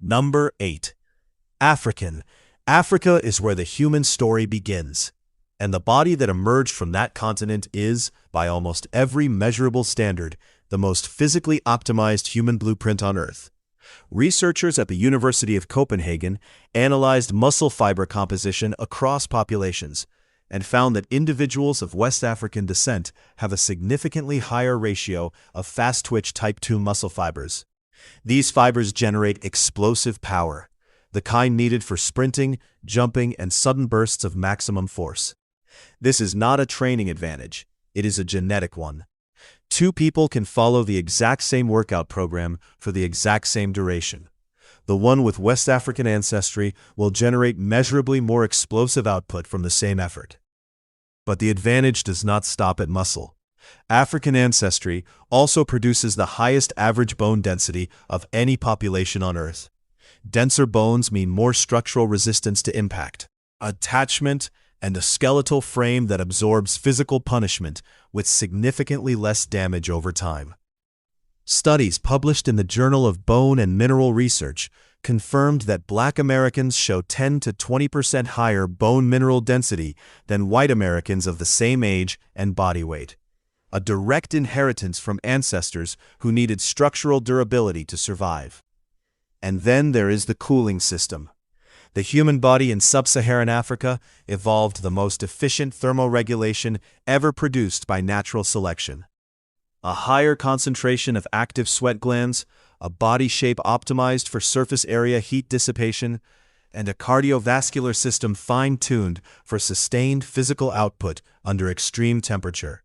Number 8. African. Africa is where the human story begins, and the body that emerged from that continent is, by almost every measurable standard, the most physically optimized human blueprint on Earth. Researchers at the University of Copenhagen analyzed muscle fiber composition across populations and found that individuals of West African descent have a significantly higher ratio of fast-twitch type 2 muscle fibers. These fibers generate explosive power, the kind needed for sprinting, jumping, and sudden bursts of maximum force. This is not a training advantage, it is a genetic one. Two people can follow the exact same workout program for the exact same duration. The one with West African ancestry will generate measurably more explosive output from the same effort. But the advantage does not stop at muscle. African ancestry also produces the highest average bone density of any population on Earth. Denser bones mean more structural resistance to impact, attachment, and a skeletal frame that absorbs physical punishment with significantly less damage over time. Studies published in the Journal of Bone and Mineral Research confirmed that Black Americans show 10 to 20% higher bone mineral density than white Americans of the same age and body weight, a direct inheritance from ancestors who needed structural durability to survive. And then there is the cooling system. The human body in sub-Saharan Africa evolved the most efficient thermoregulation ever produced by natural selection. A higher concentration of active sweat glands, a body shape optimized for surface area heat dissipation, and a cardiovascular system fine-tuned for sustained physical output under extreme temperature.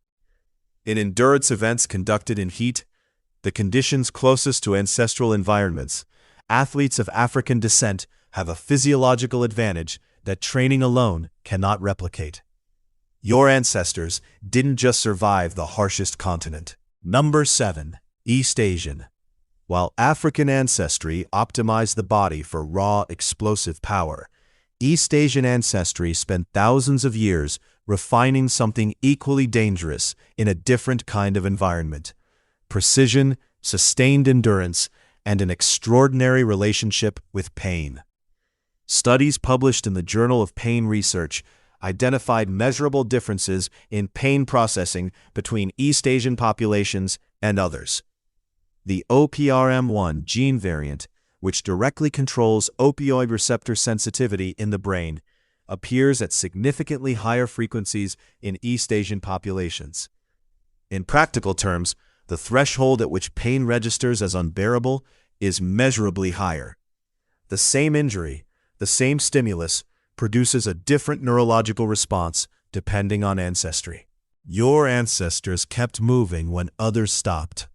In endurance events conducted in heat, the conditions closest to ancestral environments, athletes of African descent have a physiological advantage that training alone cannot replicate. Your ancestors didn't just survive the harshest continent. Number 7. East Asian. While African ancestry optimized the body for raw, explosive power, East Asian ancestry spent thousands of years refining something equally dangerous in a different kind of environment: precision, sustained endurance, and an extraordinary relationship with pain. Studies published in the Journal of Pain Research identified measurable differences in pain processing between East Asian populations and others. The OPRM1 gene variant, which directly controls opioid receptor sensitivity in the brain, appears at significantly higher frequencies in East Asian populations. In practical terms, the threshold at which pain registers as unbearable is measurably higher. The same injury, the same stimulus, produces a different neurological response depending on ancestry. Your ancestors kept moving when others stopped.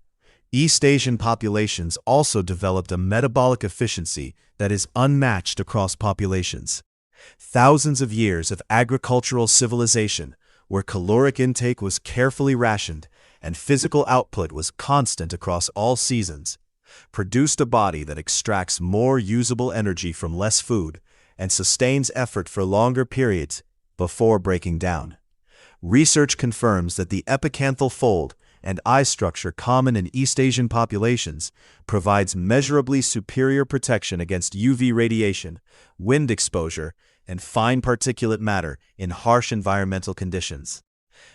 East Asian populations also developed a metabolic efficiency that is unmatched across populations. Thousands of years of agricultural civilization, where caloric intake was carefully rationed and physical output was constant across all seasons, produced a body that extracts more usable energy from less food and sustains effort for longer periods before breaking down. Research confirms that the epicanthal fold and eye structure common in East Asian populations provides measurably superior protection against UV radiation, wind exposure, and fine particulate matter in harsh environmental conditions.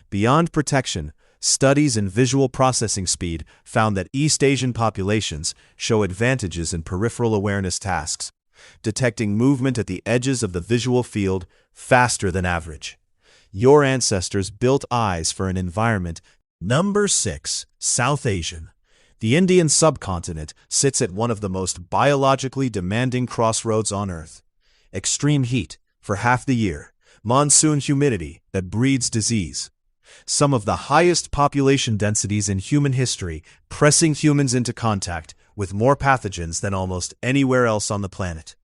Beyond protection, studies in visual processing speed found that East Asian populations show advantages in peripheral awareness tasks, detecting movement at the edges of the visual field faster than average. Your ancestors built eyes for an environment. Number 6. South Asian. The Indian subcontinent sits at one of the most biologically demanding crossroads on Earth. Extreme heat for half the year, monsoon humidity that breeds disease. Some of the highest population densities in human history, pressing humans into contact with more pathogens than almost anywhere else on the planet.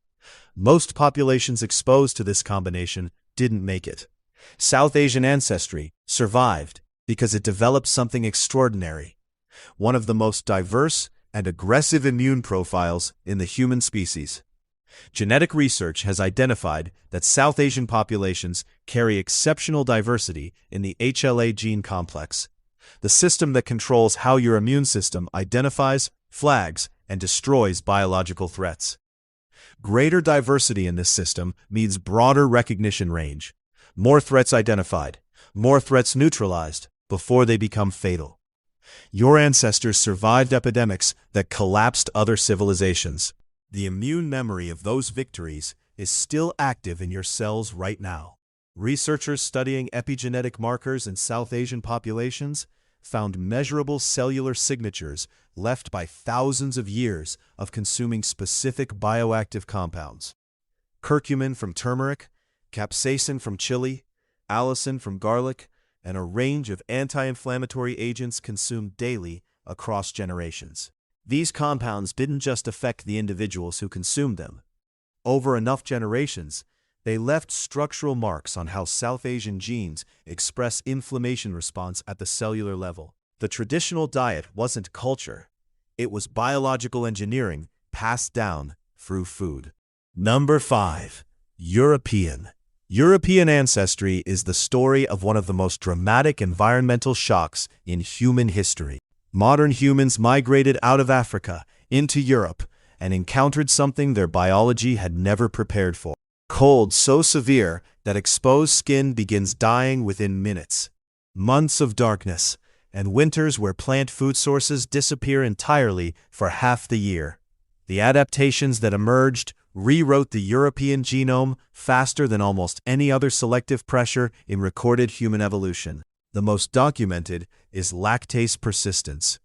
Most populations exposed to this combination didn't make it. South Asian ancestry survived because it developed something extraordinary, one of the most diverse and aggressive immune profiles in the human species. Genetic research has identified that South Asian populations carry exceptional diversity in the HLA gene complex, the system that controls how your immune system identifies, flags, and destroys biological threats. Greater diversity in this system means broader recognition range. More threats identified, more threats neutralized before they become fatal. Your ancestors survived epidemics that collapsed other civilizations. The immune memory of those victories is still active in your cells right now. Researchers studying epigenetic markers in South Asian populations found measurable cellular signatures left by thousands of years of consuming specific bioactive compounds. Curcumin from turmeric, capsaicin from chili, allicin from garlic, and a range of anti-inflammatory agents consumed daily across generations. These compounds didn't just affect the individuals who consumed them. Over enough generations, they left structural marks on how South Asian genes express inflammation response at the cellular level. The traditional diet wasn't culture. It was biological engineering passed down through food. Number 5. European. European ancestry is the story of one of the most dramatic environmental shocks in human history. Modern humans migrated out of Africa into Europe and encountered something their biology had never prepared for. Cold so severe that exposed skin begins dying within minutes. Months of darkness, and winters where plant food sources disappear entirely for half the year. The adaptations that emerged rewrote the European genome faster than almost any other selective pressure in recorded human evolution. The most documented is lactase persistence,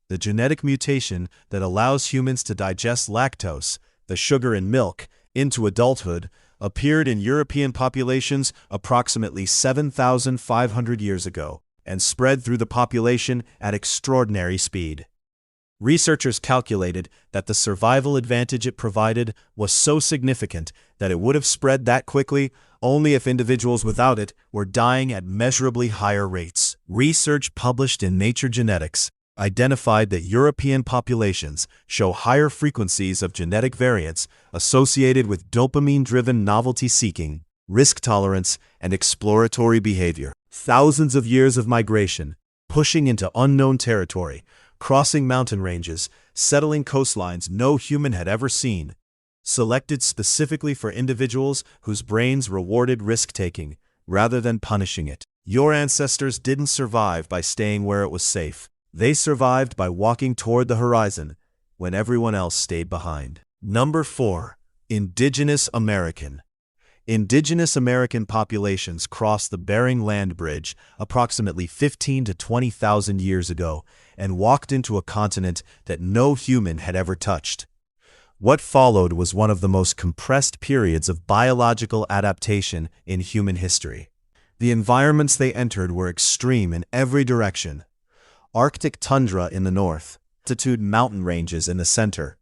the genetic mutation that allows humans to digest lactose, the sugar in milk, into adulthood, appeared in European populations approximately 7,500 years ago and spread through the population at extraordinary speed. Researchers calculated that the survival advantage it provided was so significant that it would have spread that quickly only if individuals without it were dying at measurably higher rates. Research published in Nature Genetics identified that European populations show higher frequencies of genetic variants associated with dopamine-driven novelty-seeking, risk tolerance, and exploratory behavior. Thousands of years of migration, pushing into unknown territory, crossing mountain ranges, settling coastlines no human had ever seen, selected specifically for individuals whose brains rewarded risk-taking rather than punishing it. Your ancestors didn't survive by staying where it was safe. They survived by walking toward the horizon when everyone else stayed behind. Number 4. Indigenous American. Indigenous American populations crossed the Bering Land Bridge approximately 15 to 20,000 years ago and walked into a continent that no human had ever touched. What followed was one of the most compressed periods of biological adaptation in human history. The environments they entered were extreme in every direction. Arctic tundra in the north, altitude mountain ranges in the center,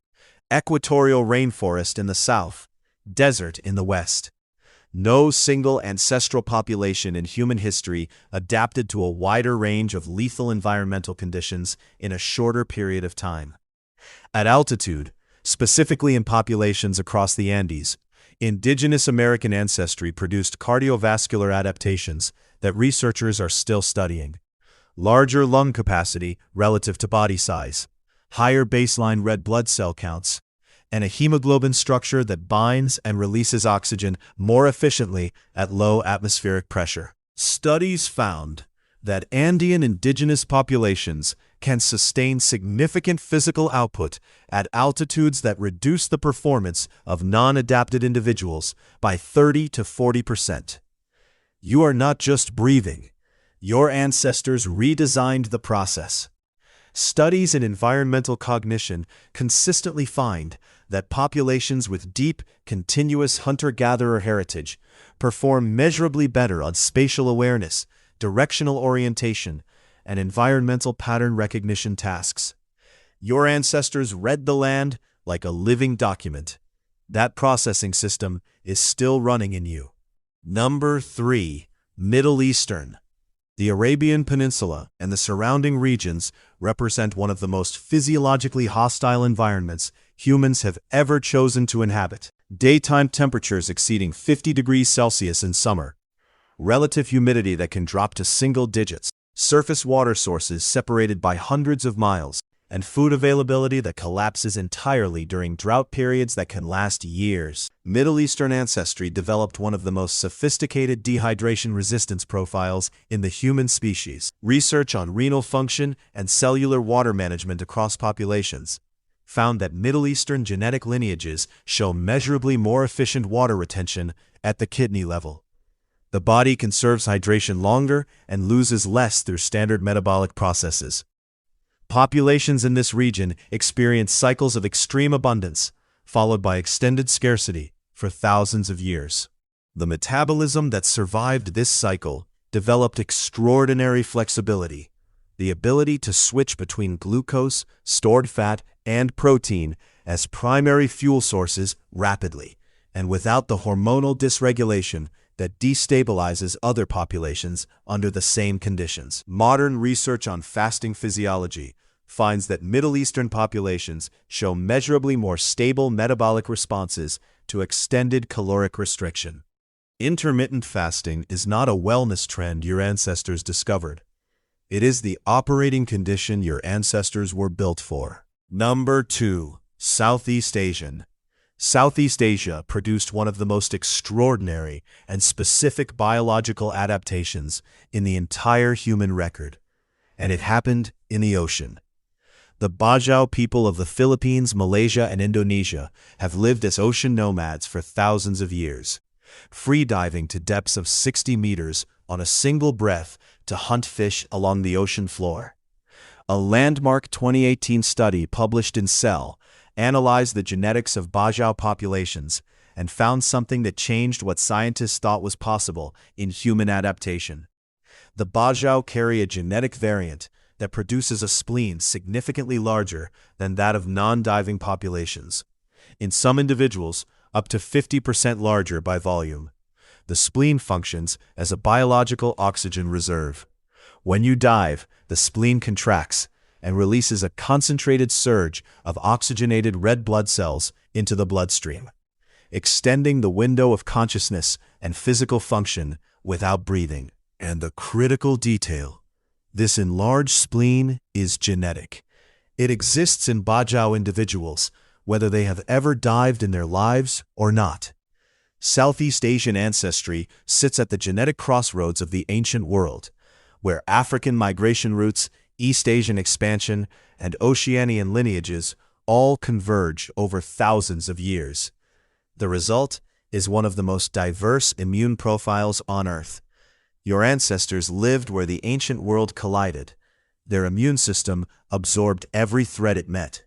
equatorial rainforest in the south, desert in the west. No single ancestral population in human history adapted to a wider range of lethal environmental conditions in a shorter period of time. At altitude, specifically in populations across the Andes, Indigenous American ancestry produced cardiovascular adaptations that researchers are still studying. Larger lung capacity relative to body size, higher baseline red blood cell counts, and a hemoglobin structure that binds and releases oxygen more efficiently at low atmospheric pressure. Studies found that Andean indigenous populations can sustain significant physical output at altitudes that reduce the performance of non-adapted individuals by 30 to 40%. You are not just breathing. Your ancestors redesigned the process. Studies in environmental cognition consistently find that populations with deep, continuous hunter-gatherer heritage perform measurably better on spatial awareness, directional orientation, and environmental pattern recognition tasks. Your ancestors read the land like a living document. That processing system is still running in you. Number 3. Middle Eastern. The Arabian Peninsula and the surrounding regions represent one of the most physiologically hostile environments humans have ever chosen to inhabit. Daytime temperatures exceeding 50 degrees Celsius in summer, relative humidity that can drop to single digits, surface water sources separated by hundreds of miles, and food availability that collapses entirely during drought periods that can last years. Middle Eastern ancestry developed one of the most sophisticated dehydration resistance profiles in the human species. Research on renal function and cellular water management across populations found that Middle Eastern genetic lineages show measurably more efficient water retention at the kidney level. The body conserves hydration longer and loses less through standard metabolic processes. Populations in this region experience cycles of extreme abundance, followed by extended scarcity for thousands of years. The metabolism that survived this cycle developed extraordinary flexibility, the ability to switch between glucose, stored fat, and protein as primary fuel sources rapidly, and without the hormonal dysregulation that destabilizes other populations under the same conditions. Modern research on fasting physiology finds that Middle Eastern populations show measurably more stable metabolic responses to extended caloric restriction. Intermittent fasting is not a wellness trend your ancestors discovered. It is the operating condition your ancestors were built for. Number 2. Southeast Asian. Southeast Asia produced one of the most extraordinary and specific biological adaptations in the entire human record, and it happened in the ocean. The Bajau people of the Philippines, Malaysia, and Indonesia have lived as ocean nomads for thousands of years, free diving to depths of 60 meters on a single breath to hunt fish along the ocean floor. A landmark 2018 study published in Cell analyzed the genetics of Bajau populations and found something that changed what scientists thought was possible in human adaptation. The Bajau carry a genetic variant that produces a spleen significantly larger than that of non-diving populations. In some individuals, up to 50% larger by volume. The spleen functions as a biological oxygen reserve. When you dive, the spleen contracts and releases a concentrated surge of oxygenated red blood cells into the bloodstream, extending the window of consciousness and physical function without breathing. And the critical detail: this enlarged spleen is genetic. It exists in Bajau individuals, whether they have ever dived in their lives or not. Southeast Asian ancestry sits at the genetic crossroads of the ancient world, where African migration routes, East Asian expansion, and Oceananian lineages all converge over thousands of years. The result is one of the most diverse immune profiles on Earth. Your ancestors lived where the ancient world collided. Their immune system absorbed every threat it met,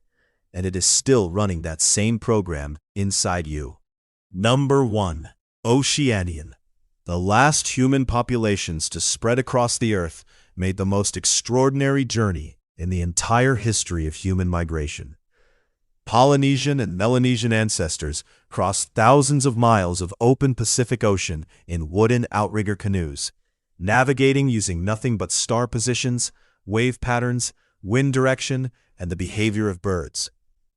and it is still running that same program inside you. Number 1. Oceananian. The last human populations to spread across the Earth made the most extraordinary journey in the entire history of human migration. Polynesian and Melanesian ancestors crossed thousands of miles of open Pacific Ocean in wooden outrigger canoes, navigating using nothing but star positions, wave patterns, wind direction, and the behavior of birds.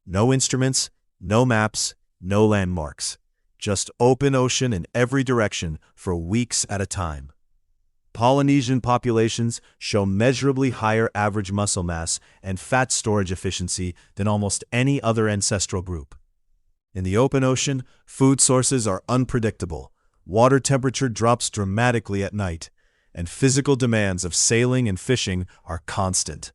No instruments, no maps, no landmarks. Just open ocean in every direction for weeks at a time. Polynesian populations show measurably higher average muscle mass and fat storage efficiency than almost any other ancestral group. In the open ocean, food sources are unpredictable, water temperature drops dramatically at night, and physical demands of sailing and fishing are constant.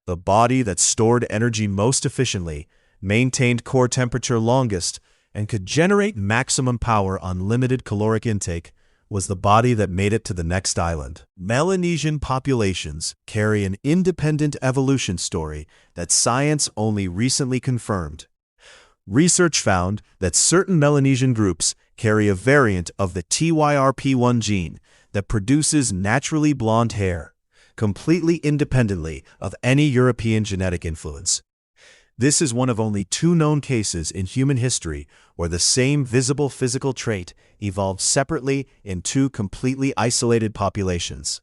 The body that stored energy most efficiently, maintained core temperature longest, and could generate maximum power on limited caloric intake was the body that made it to the next island. Melanesian populations carry an independent evolution story that science only recently confirmed. Research found that certain Melanesian groups carry a variant of the TYRP1 gene that produces naturally blonde hair, completely independently of any European genetic influence. This is one of only 2 known cases in human history where the same visible physical trait evolved separately in 2 completely isolated populations.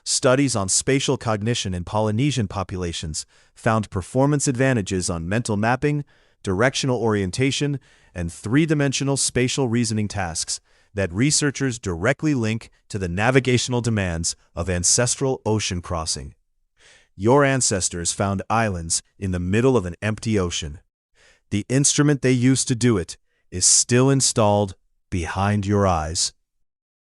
Studies on spatial cognition in Polynesian populations found performance advantages on mental mapping, directional orientation, and 3-dimensional spatial reasoning tasks that researchers directly link to the navigational demands of ancestral ocean crossing. your ancestors found islands in the middle of an empty ocean. The instrument they used to do it is still installed behind your eyes.